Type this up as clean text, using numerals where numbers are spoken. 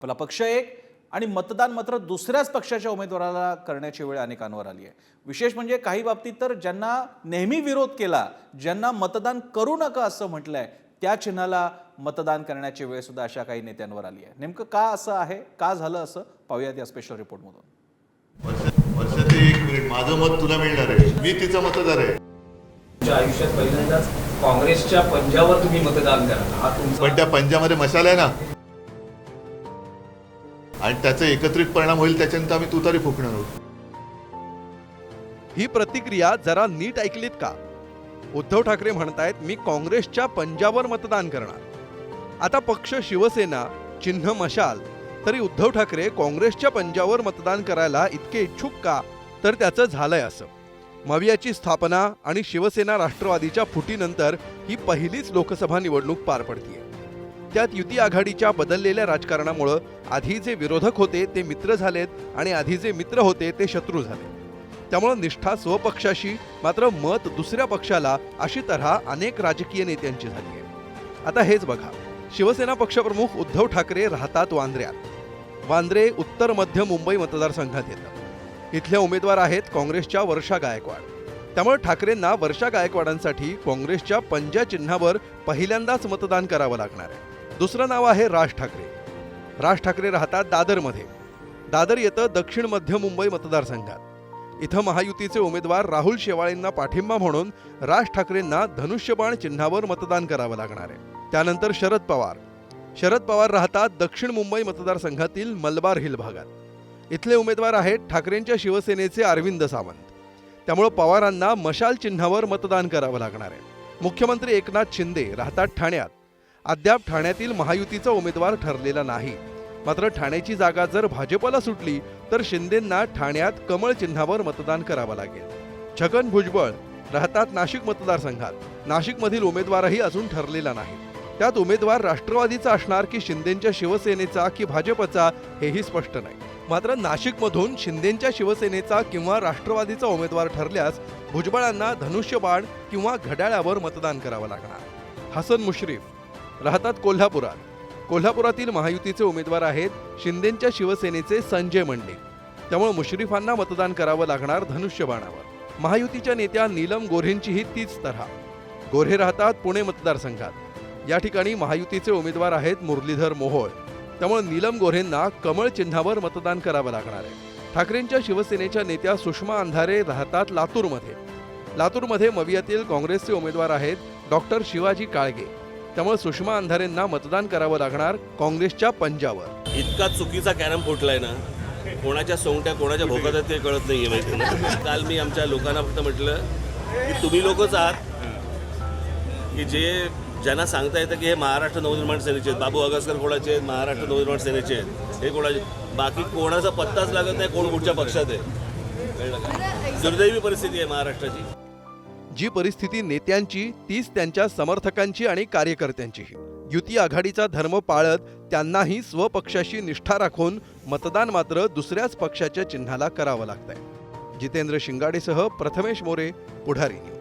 आपला पक्ष एक आणि मतदान मात्र दुसऱ्याच पक्षाच्या उमेदवाराला करण्याची वेळ अनेकांवर आली आहे। विशेष म्हणजे काही बाबतीत तर ज्यांना नेहमी विरोध केला, ज्यांना मतदान करू नका असं म्हटलंय, त्या चिन्हाला मतदान करण्याची वेळ सुद्धा अशा काही नेत्यांवर आली आहे। नेमकं का असं आहे, का झालं असं पाहूयात या स्पेशल रिपोर्टमधून। वर्षाचे 1 मिनिट, माझं मत तुला मिळणार आहे, मी तिचा मतदार आहे। तुमच्या आयुष्यात पहिल्यांदाच काँग्रेसच्या पंजावर तुम्ही मतदान करा, हा तुमचा पण त्या पंजामध्ये मसाला आहे ना, आणि त्याचा एकत्रित परिणाम होईल, त्याच्यानंतर आम्ही तुतारी फुकणार आहोत। ही प्रतिक्रिया जरा नीट ऐकलीत का? उद्धव ठाकरे म्हणतायत मी काँग्रेसच्या पंजावर मतदान करणार। आता पक्ष शिवसेना, चिन्ह मशाल, तरी उद्धव ठाकरे काँग्रेसच्या पंजावर मतदान करायला इतके इच्छुक का? तर त्याचं झालंय असं। मवियाची स्थापना आणि शिवसेना राष्ट्रवादीच्या फुटीनंतर ही पहिलीच लोकसभा निवडणूक पार पडतीये। त्यात युती आघाडीच्या बदललेल्या राजकारणामुळे आधी जे विरोधक होते ते मित्र झालेत आणि आधी जे मित्र होते ते शत्रू झाले। त्यामुळे निष्ठा स्वपक्षाशी मात्र मत दुसऱ्या पक्षाला, अशी तऱ्हा अनेक राजकीय नेत्यांची झाली आहे। आता हेच बघा, शिवसेना पक्षप्रमुख उद्धव ठाकरे राहतात वांद्र्यात। वांद्रे उत्तर मध्य मुंबई मतदारसंघात येतं। इथले उमेदवार आहेत काँग्रेसच्या वर्षा गायकवाड। त्यामुळे ठाकरेंना वर्षा गायकवाडांसाठी काँग्रेसच्या पंजा चिन्हावर पहिल्यांदाच मतदान करावं लागणार आहे। दुसरं नाव आहे राज ठाकरे। राज ठाकरे राहतात दादरमध्ये। दादर येतं दक्षिण मध्य मुंबई मतदारसंघात। इथं महायुतीचे उमेदवार राहुल शेवाळेंना पाठिंबा म्हणून राज ठाकरेंना धनुष्यबाण चिन्हावर मतदान करावं लागणार आहे। त्यानंतर शरद पवार। शरद पवार राहतात दक्षिण मुंबई मतदारसंघातील मलबार हिल भागात। इथले उमेदवार आहेत ठाकरेंच्या शिवसेनेचे अरविंद सावंत। त्यामुळे पवारांना मशाल चिन्हावर मतदान करावं लागणार आहे। मुख्यमंत्री एकनाथ शिंदे राहतात ठाण्यात। अद्याप ठाण्यातील महायुतीचा उमेदवार ठरलेला नाही, मात्र ठाण्याची जागा जर भाजपला सुटली तर शिंदेंना ठाण्यात कमळ चिन्हावर मतदान करावं लागेल। छगन भुजबळ राहतात नाशिक मतदारसंघात। नाशिकमधील उमेदवारही अजून ठरलेला नाही। त्यात उमेदवार राष्ट्रवादीचा असणार की शिंदेंच्या शिवसेनेचा की भाजपचा हेही स्पष्ट नाही। मात्र नाशिकमधून शिंदेंच्या शिवसेनेचा किंवा राष्ट्रवादीचा उमेदवार ठरल्यास भुजबळांना धनुष्यबाण किंवा घड्याळावर मतदान करावं लागणार। हसन मुश्रीफ राहतात कोल्हापुरात। कोल्हापुरातील महायुतीचे उमेदवार आहेत शिंदेंच्या शिवसेनेचे संजय मंडे। त्यामुळे मुश्रीफांना मतदान करावं लागणार धनुष्यबाणावर। महायुतीच्या नेत्या नीलम गोऱ्हेंचीही तीच तऱ्हा। गोऱ्हे राहतात पुणे मतदारसंघात। या ठिकाणी महायुतीचे उमेदवार आहेत मुरलीधर मोहोळ। त्यामुळे नीलम गोऱ्हेंना कमळ चिन्हावर मतदान करावं लागणार आहे। ठाकरेंच्या शिवसेनेच्या नेत्या सुषमा अंधारे राहतात लातूरमध्ये। लातूरमध्ये मवियातील काँग्रेसचे उमेदवार आहेत डॉक्टर शिवाजी काळगे। त्यामुळे सुषमा अंधारेंना मतदान करावं लागणार काँग्रेसच्या पंजावर। इतका चुकीचा कॅरम फुटलाय ना, कोणाच्या सोंगट्या कोणाच्या भोकात आहेत ते कळत नाहीये माहिती ना। काल मी आमच्या लोकांना फक्त म्हटलं की तुम्ही लोकच आहात की ज्यांना सांगता येतं की हे महाराष्ट्र नवनिर्माण सेनेचे आहेत, बाबू अगसकर कोणाचे आहेत, महाराष्ट्र नवनिर्माण सेनेचे आहेत, हे कोणाचे, बाकी कोणाचा पत्ताच लागत नाही कोण कुठच्या पक्षात आहे। दुर्दैवी परिस्थिती आहे महाराष्ट्राची। जी परिस्थिती नेत्यांची तीच त्यांच्या समर्थकांची आणि कार्यकर्त्यांचीही। युती आघाडीचा धर्म पाळत त्यांनाही स्वपक्षाशी निष्ठा राखून मतदान मात्र दुसऱ्याच पक्षाच्या चिन्हाला करावं लागतंय। जितेंद्र शिंगाडेसह प्रथमेश मोरे, पुढारी न्यूज।